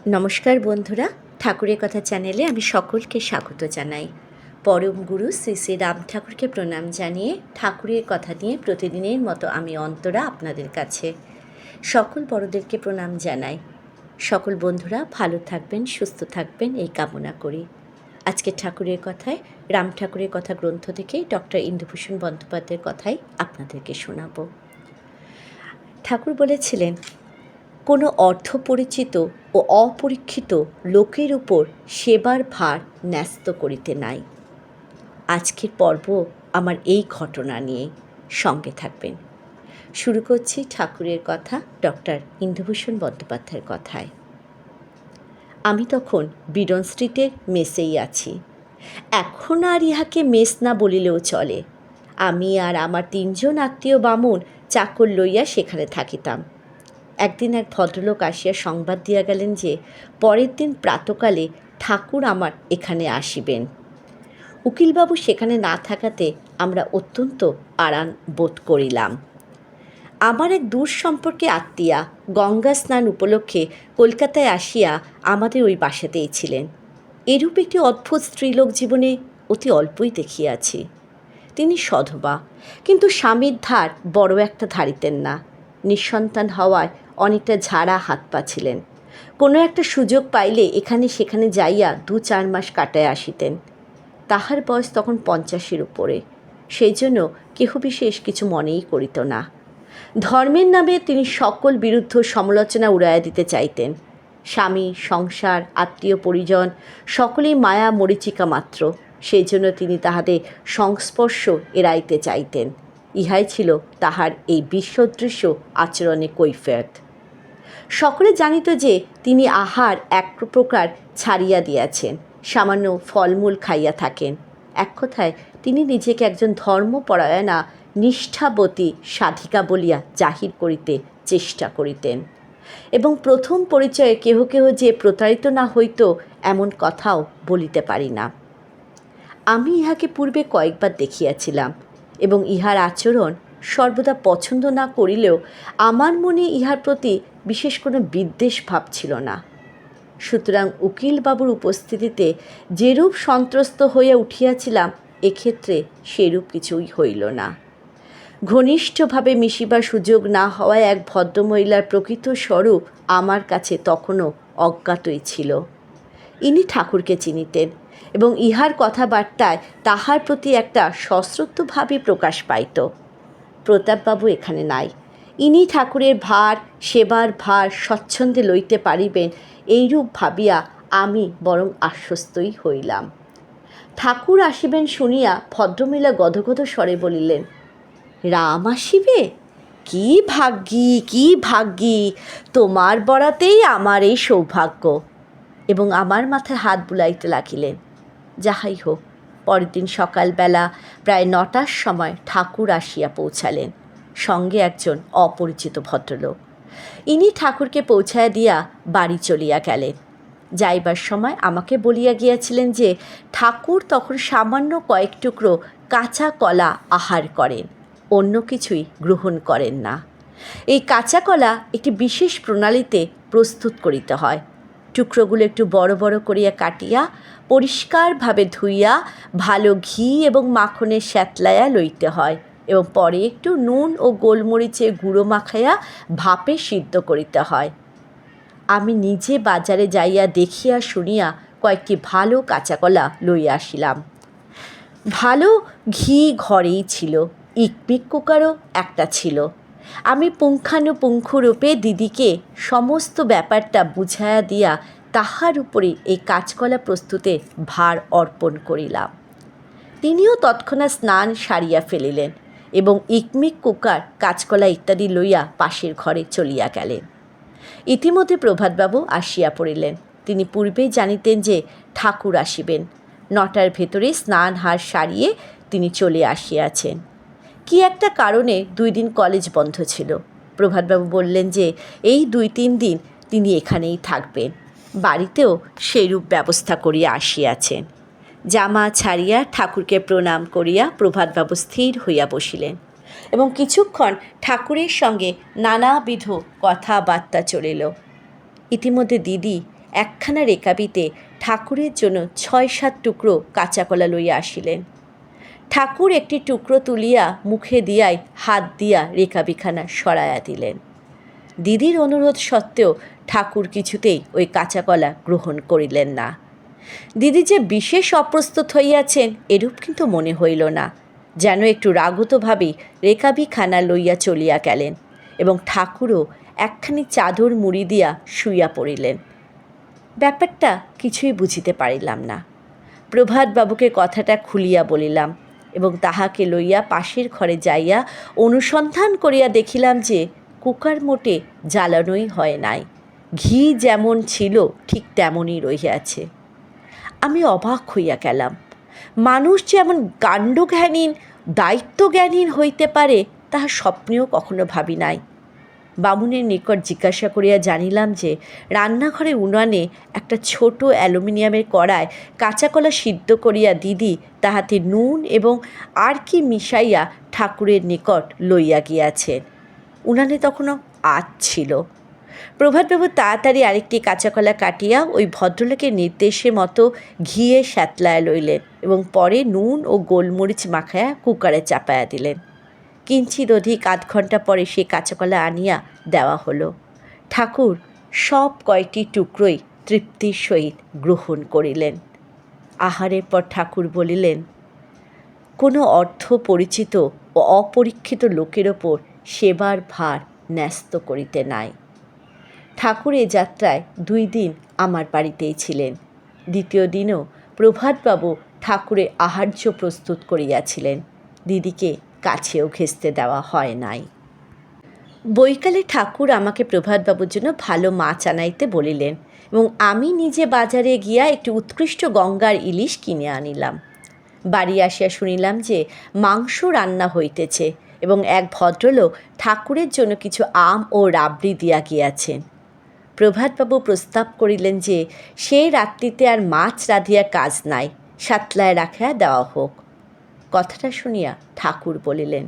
নমস্কার বন্ধুরা, ঠাকুরের কথা চ্যানেলে আমি সকলকে স্বাগত জানাই। পরম গুরু শ্রী শ্রী রাম ঠাকুরকে প্রণাম জানিয়ে ঠাকুরের কথা নিয়ে প্রতিদিনের মতো আমি অন্তরা আপনাদের কাছে। সকল বড়দেরকে প্রণাম জানাই। সকল বন্ধুরা ভালো থাকবেন, সুস্থ থাকবেন এই কামনা করি। আজকে ঠাকুরের কথায় রাম ঠাকুরের কথা গ্রন্থ থেকে ডক্টর ইন্দুভূষণ বন্দ্যোপাধ্যায়ের কথাই আপনাদেরকে শোনাব। ঠাকুর বলেছিলেন, কোনো অর্থপরিচিত ও অপরীক্ষিত লোকের উপর সেবার ভার ন্যস্ত করিতে নাই। আজকের পর্ব আমার এই ঘটনা নিয়ে, সঙ্গে থাকবেন। শুরু করছি ঠাকুরের কথা ডক্টর ইন্দুভূষণ বন্দ্যোপাধ্যায়ের কথায়। আমি তখন বিডন স্ট্রিটের মেসেই আছি। এখন আর ইহাকে মেস না বলিলেও চলে। আমি আর আমার 3 জন আত্মীয় বামুন চাকর লইয়া সেখানে থাকিতাম। একদিন এক ভদ্রলোক আসিয়া সংবাদ দিয়া গেলেন যে পরের দিন প্রাতকালে ঠাকুর আমার এখানে আসিবেন। উকিলবাবু সেখানে না থাকাতে আমরা অত্যন্ত আরাম বোধ করিলাম। আমার এক দূর সম্পর্কে আত্মীয়া গঙ্গা স্নান উপলক্ষে কলকাতায় আসিয়া আমাদের ওই বাসাতেই ছিলেন। এরূপ একটি অদ্ভুত স্ত্রীলোক জীবনে অতি অল্পই দেখিয়াছি। তিনি সধবা, কিন্তু স্বামীর ধার বড় একটা ধারিতেন না। নিঃসন্তান হওয়ায় অনেকটা ঝাড়া হাত পা ছিলেন। কোনো একটা সুযোগ পাইলে এখানে সেখানে যাইয়া 2-4 মাস কাটায় আসিতেন। তাহার বয়স তখন 50-এর উপরে, সেই জন্য কেহ বিশেষ কিছু মনেই করিত না। ধর্মের নামে তিনি সকল বিরুদ্ধ সমালোচনা উড়াইয়া দিতে চাইতেন। স্বামী, সংসার, আত্মীয় পরিজন সকলেই মায়া মরীচিকা মাত্র, সেই জন্য তিনি তাহাদের সংস্পর্শ এড়াইতে চাইতেন। ইহাই ছিল তাহার এই বিশ্বদৃশ্য আচরণে কৈফিয়ত। সকলে জানিত যে তিনি আহার এক প্রকার ছাড়িয়া দিয়াছেন, সামান্য ফলমূল খাইয়া থাকেন। এক কথায় তিনি নিজেকে একজন ধর্মপরায়ণা নিষ্ঠাবতী সাধিকা বলিয়া জাহির করিতে চেষ্টা করিতেন, এবং প্রথম পরিচয়ে কেহ কেহ যে প্রতারিত না হইত এমন কথাও বলিতে পারি না। আমি ইহাকে পূর্বে কয়েকবার দেখিয়াছিলাম এবং ইহার আচরণ সর্বদা পছন্দ না করিলেও আমার মনে ইহার প্রতি বিশেষ কোনো বিদ্বেষ ভাব ছিল না। সুতরাং উকিলবাবুর উপস্থিতিতে যেরূপ সন্ত্রস্ত হইয়া উঠিয়াছিলাম, এক্ষেত্রে সেরূপ কিছুই হইল না। ঘনিষ্ঠভাবে মিশিবার সুযোগ না হওয়ায় এক ভদ্রমহিলার প্রকৃত স্বরূপ আমার কাছে তখনও অজ্ঞাতই ছিল। ইনি ঠাকুরকে চিনিতেন এবং ইহার কথাবার্তায় তাহার প্রতি একটা সশ্রদ্ধ ভাবই প্রকাশ পাইত। প্রতাপবাবু এখানে নাই। ইনি ঠাকুরের ভার, সেবার ভার স্বচ্ছন্দে লইতে পারিবেন, এইরূপ ভাবিয়া আমি বরং আশ্বস্তই হইলাম। ঠাকুর আসিবেন শুনিয়া ভদ্রমহিলা গদগদ স্বরে বলিলেন, রাম আসিবে? কি ভাগ্যি, কি ভাগ্যি! তোমার বরাতেই আমার এই সৌভাগ্য। এবং আমার মাথায় হাত বুলাইতে লাগিলেন। যাহাই হোক, পরের দিন সকালবেলা প্রায় 9টার সময় ঠাকুর আসিয়া পৌঁছালেন, সঙ্গে একজন অপরিচিত ভদ্রলোক। ইনি ঠাকুরকে পৌঁছায়া দিয়া বাড়ি চলিয়া গেলেন। যাইবার সময় আমাকে বলিয়া গিয়াছিলেন যে ঠাকুর তখন সামান্য কয়েক টুকরো কাঁচা কলা আহার করেন, অন্য কিছুই গ্রহণ করেন না। এই কাঁচা কলা একটি বিশেষ প্রণালীতে প্রস্তুত করিতে হয়। টুকরোগুলো একটু বড় বড় করিয়া কাটিয়া পরিষ্কারভাবে ধুইয়া ভালো ঘি এবং মাখনের স্যাতলাইয়া লইতে হয়, এবং পরে একটু নুন ও গোলমরিচের গুঁড়ো মাখাইয়া ভাপে সিদ্ধ করিতে হয়। আমি নিজে বাজারে যাইয়া দেখিয়া শুনিয়া কয়েকটি ভালো কাঁচা কলা লইয়া আসিলাম। ভালো ঘি ঘরেই ছিল, ইকমিক কুকারও একটা ছিল। আমি পুঙ্খানুপুঙ্খরূপে দিদিকে সমস্ত ব্যাপারটা বুঝাইয়া দিয়া তাহার উপরে এই কাঁচকলা প্রস্তুতে ভার অর্পণ করিলাম। তিনিও তৎক্ষণাৎ স্নান সারিয়া ফেলিলেন এবং ইকমিক কুকার, কাঁচকলা ইত্যাদি লইয়া পাশের ঘরে চলিয়া গেলেন। ইতিমধ্যে প্রভাতবাবু আসিয়া পড়িলেন। তিনি পূর্বেই জানিতেন যে ঠাকুর আসিবেন। 9টার ভেতরে স্নান হার সারিয়ে তিনি চলে আসিয়াছেন। কি একটা কারণে 2 দিন কলেজ বন্ধ ছিল। প্রভাতবাবু বললেন যে এই 2-3 দিন তিনি এখানেই থাকবেন। বাড়িতেও সেইরূপ ব্যবস্থা করিয়া আসিয়াছেন। জামা ছাড়িয়া ঠাকুরকে প্রণাম করিয়া প্রভাতবাবু স্থির হইয়া বসিলেন এবং কিছুক্ষণ ঠাকুরের সঙ্গে নানাবিধ কথাবার্তা চলিল। ইতিমধ্যে দিদি একখানা রেকাবিতে ঠাকুরের জন্য 6-7 টুকরো কাঁচা কলা লইয়া আসিলেন। ঠাকুর একটি টুকরো তুলিয়া মুখে দিয়াই হাত দিয়া রেকাবিখানা সরাইয়া দিলেন। দিদির অনুরোধ সত্ত্বেও ঠাকুর কিছুতেই ওই কাঁচা কলা গ্রহণ করিলেন না। দিদি যে বিশেষ অপ্রস্তুত হইয়াছেন এরূপ কিন্তু মনে হইল না, যেন একটু রাগতভাবেই রেকাবিখানা লইয়া চলিয়া গেলেন এবং ঠাকুরও একখানি চাদর মুড়ি দিয়া শুইয়া পড়িলেন। ব্যাপারটা কিছুই বুঝিতে পারিলাম না। প্রভাতবাবুকে কথাটা খুলিয়া বলিলাম এবং তাহাকে লইয়া পাশের ঘরে যাইয়া অনুসন্ধান করিয়া দেখিলাম যে কুকার মোটে জ্বালানোই হয় নাই, ঘি যেমন ছিল ঠিক তেমনই রহিয়াছে। আমি অবাক হইয়া গেলাম। মানুষ যে এমন কাণ্ডজ্ঞানীন দায়িত্বজ্ঞানীন হইতে পারে তাহা স্বপ্নেও কখনো ভাবি নাই। বামুনের নিকট জিজ্ঞাসা করিয়া জানিলাম যে রান্নাঘরে উনানে একটা ছোট অ্যালুমিনিয়ামের কড়ায় কাঁচা কলা সিদ্ধ করিয়া দিদি তাহাতে নুন এবং আর কি মিশাইয়া ঠাকুরের নিকট লইয়া গিয়াছেন। উনানে তখনও আঁচ ছিল। প্রভাতবাবু তাড়াতাড়ি আরেকটি কাঁচা কলা কাটিয়া ওই ভদ্রলোকের নির্দেশে মতো ঘিয়ে স্যাতলায় লইলেন এবং পরে নুন ও গোলমরিচ মাখায়া কুকারে চাপায়া দিলেন। কিঞ্চিত অধিক আধ ঘণ্টা পরে সে কাঁচাকলা আনিয়া দেওয়া হলো। ঠাকুর সব কয়টি টুকরোই তৃপ্তির সহিত গ্রহণ করিলেন। আহারের পর ঠাকুর বলিলেন, কোনো অর্থ পরিচিত ও অপরীক্ষিত লোকের ওপর সেবার ভার ন্যস্ত করিতে নাই। ঠাকুর এ যাত্রায় 2 দিন আমার বাড়িতেই ছিলেন। দ্বিতীয় দিনও প্রভাতবাবু ঠাকুরের আহার্য প্রস্তুত করিয়াছিলেন। দিদিকে কাছেও ঘেঁষতে দেওয়া হয় নাই। বৈকালে ঠাকুর আমাকে প্রভাতবাবুর জন্য ভালো মাছ আনাইতে বলিলেন এবং আমি নিজে বাজারে গিয়া একটি উৎকৃষ্ট গঙ্গার ইলিশ কিনে আনিলাম। বাড়ি আসিয়া শুনিলাম যে মাংস রান্না হইতেছে এবং এক ভদ্রলোক ঠাকুরের জন্য কিছু আম ও রাবড়ি দিয়া গিয়াছেন। প্রভাতবাবু প্রস্তাব করিলেন যে সেই রাত্রিতে আর মাছ রাঁধিয়া কাজ নাই, সাতলায় রাখিয়া দেওয়া হোক। কথাটা শুনিয়া ঠাকুর বলিলেন,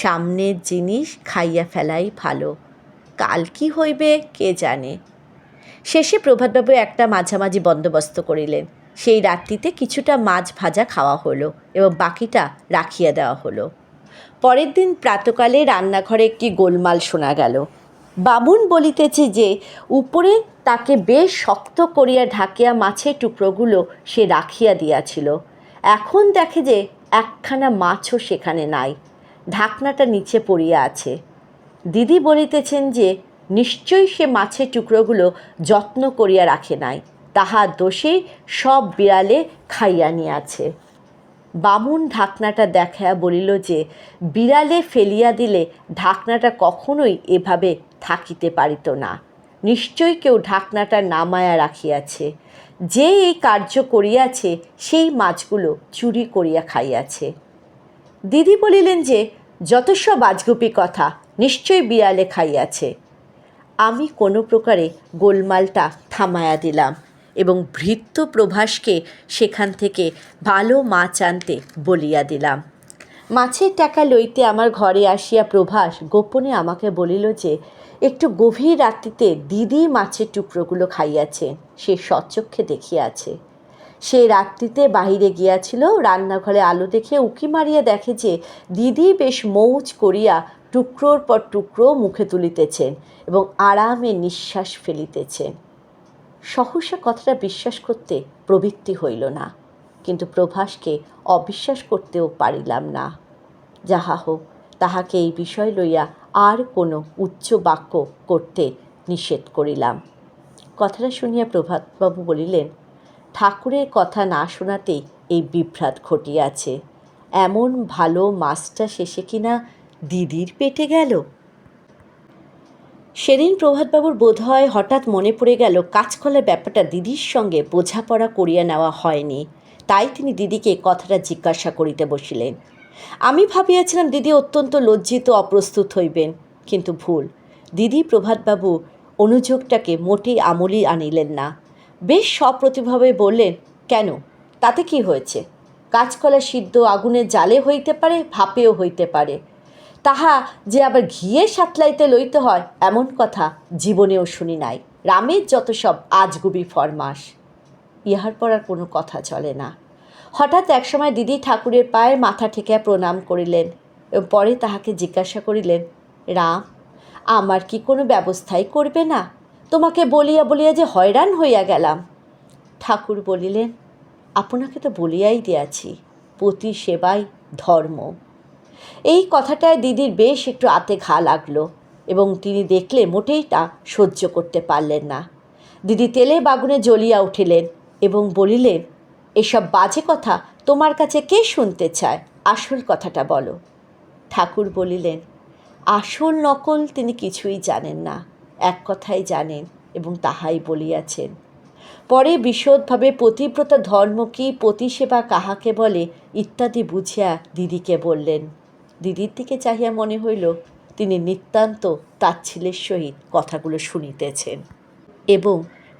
সামনের জিনিস খাইয়া ফেলাই ভালো, কাল কি হইবে কে জানে। শেষে প্রভাতবাবু একটা মাঝামাঝি বন্দোবস্ত করিলেন। সেই রাত্রিতে কিছুটা মাছ ভাজা খাওয়া হলো এবং বাকিটা রাখিয়া দেওয়া হলো। পরের দিন প্রাতকালে রান্নাঘরে একটি গোলমাল শোনা গেল। বামুন বলিতেছে যে উপরে তাকে বেশ শক্ত করিয়া ঢাকিয়া মাছের টুকরোগুলো সে রাখিয়া দিয়াছিল। এখন দেখে যে একখানা মাছও সেখানে নাই, ঢাকনাটা নিচে পড়িয়া আছে। দিদি বলিতেছেন যে নিশ্চয়ই সে মাছের টুকরোগুলো যত্ন করিয়া রাখে নাই, তাহার দোষেই সব বিড়ালে খাইয়া নিয়াছে। বামুন ঢাকনাটা দেখাইয়া বলিল যে বিড়ালে ফেলিয়া দিলে ঢাকনাটা কখনোই এভাবে থাকিতে পারিত না, নিশ্চয়ই কেউ ঢাকনাটা নামায়া রাখিয়াছে। যে এই কার্য করিয়াছে সেই মাছগুলো চুরি করিয়া খাইয়াছে। দিদি বলিলেন যে যত সব আজগুবি কথা, নিশ্চয়ই বিড়ালে খাইয়াছে। আমি কোনো প্রকারে গোলমালটা থামায়া দিলাম এবং ভৃত্য প্রভাসকে সেখান থেকে ভালো মাছ আনতে বলিয়া দিলাম। মাছের টাকা লইতে আমার ঘরে আসিয়া প্রভাস গোপনে আমাকে বলিল যে একটু গভীর রাত্রিতে দিদি মাছের টুকরোগুলো খাইয়াছে, সে স্বচক্ষে দেখিয়াছে। সে রাত্রিতে বাহিরে গিয়াছিল, রান্নাঘরে আলো দেখে উকি মারিয়া দেখে যে দিদি বেশ মৌজ করিয়া টুকরোর পর টুকরো মুখে তুলিতেছেন এবং আরামে নিঃশ্বাস ফেলিতেছেন। সহসা কথাটা বিশ্বাস করতে প্রবৃত্তি হইল না, কিন্তু প্রভাসকে অবিশ্বাস করতেও পারিলাম না। যাহা হোক, তাহাকে এই বিষয় লইয়া আর কোনো উচ্চ বাক্য করতে নিষেধ করিলাম। কথাটা শুনিয়া প্রভাতবাবু বলিলেন, ঠাকুরের কথা না শোনাতেই এই বিভ্রাট ঘটিয়াছে। এমন ভালো মাছটা শেষে কিনা দিদির পেটে গেল। সেদিন প্রভাতবাবুর বোধ হয় হঠাৎ মনে পড়ে গেল কাঁচকলার ব্যাপারটা দিদির সঙ্গে বোঝাপড়া করিয়া নেওয়া হয়নি, তাই তিনি দিদিকে কথাটা জিজ্ঞাসা করিতে বসিলেন। আমি ভাবিয়াছিলাম দিদি অত্যন্ত লজ্জিত অপ্রস্তুত হইবেন, কিন্তু ভুল। দিদি প্রভাতবাবু অনুযোগটাকে মোটেই আমলি আনিলেন না। বেশ সপ্রতিভভাবে বললেন, কেন, তাতে কি হয়েছে? কাঁচকলা সিদ্ধ আগুনের জালে হইতে পারে, ভাপেও হইতে পারে। তাহা যে আবার ঘিয়ে সাতলাইতে লইতে হয় এমন কথা জীবনেও শুনি নাই। রামের যত সব আজগুবি ফরমাস, ইহার পর আর কোনো কথা চলে না। হঠাৎ একসময় দিদি ঠাকুরের পায়ে মাথা ঠেকিয়া প্রণাম করিলেন এবং পরে তাহাকে জিজ্ঞাসা করিলেন, রাম, আমার কি কোনো ব্যবস্থাই করবে না? তোমাকে বলিয়া বলিয়া যে হয়রান হইয়া গেলাম। ঠাকুর বলিলেন, আপনাকে তো বলিয়াই দিয়াছি, পতি সেবাই ধর্ম। এই কথাটায় দিদির বেশ একটু আতে ঘা লাগলো এবং তিনি দেখলে মোটেই তা সহ্য করতে পারলেন না। দিদি তেলে বাগুনে জ্বলিয়া উঠিলেন এবং বলিলেন, এসব বাজে কথা তোমার কাছে কে শুনতে চায়? আসল কথাটা বলো। ঠাকুর বলিলেন, আসল নকল তিনি কিছুই জানেন না, এক কথাই জানেন এবং তাহাই বলিয়াছেন। পরে বিশদভাবে পতিব্রতা ধর্ম কি, পতিসেবা কাহাকে বলে ইত্যাদি বুঝিয়া দিদিকে বললেন। দিদির দিকে চাহিয়া মনে হইল তিনি নিতান্ত তাচ্ছিল্যের সহিত কথাগুলো শুনিতেছেন এবং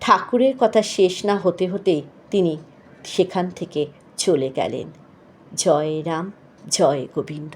ঠাকুরের কথা শেষ না হতে হতেই তিনি সেখান থেকে চলে গেলেন। জয় রাম, জয় গোবিন্দ।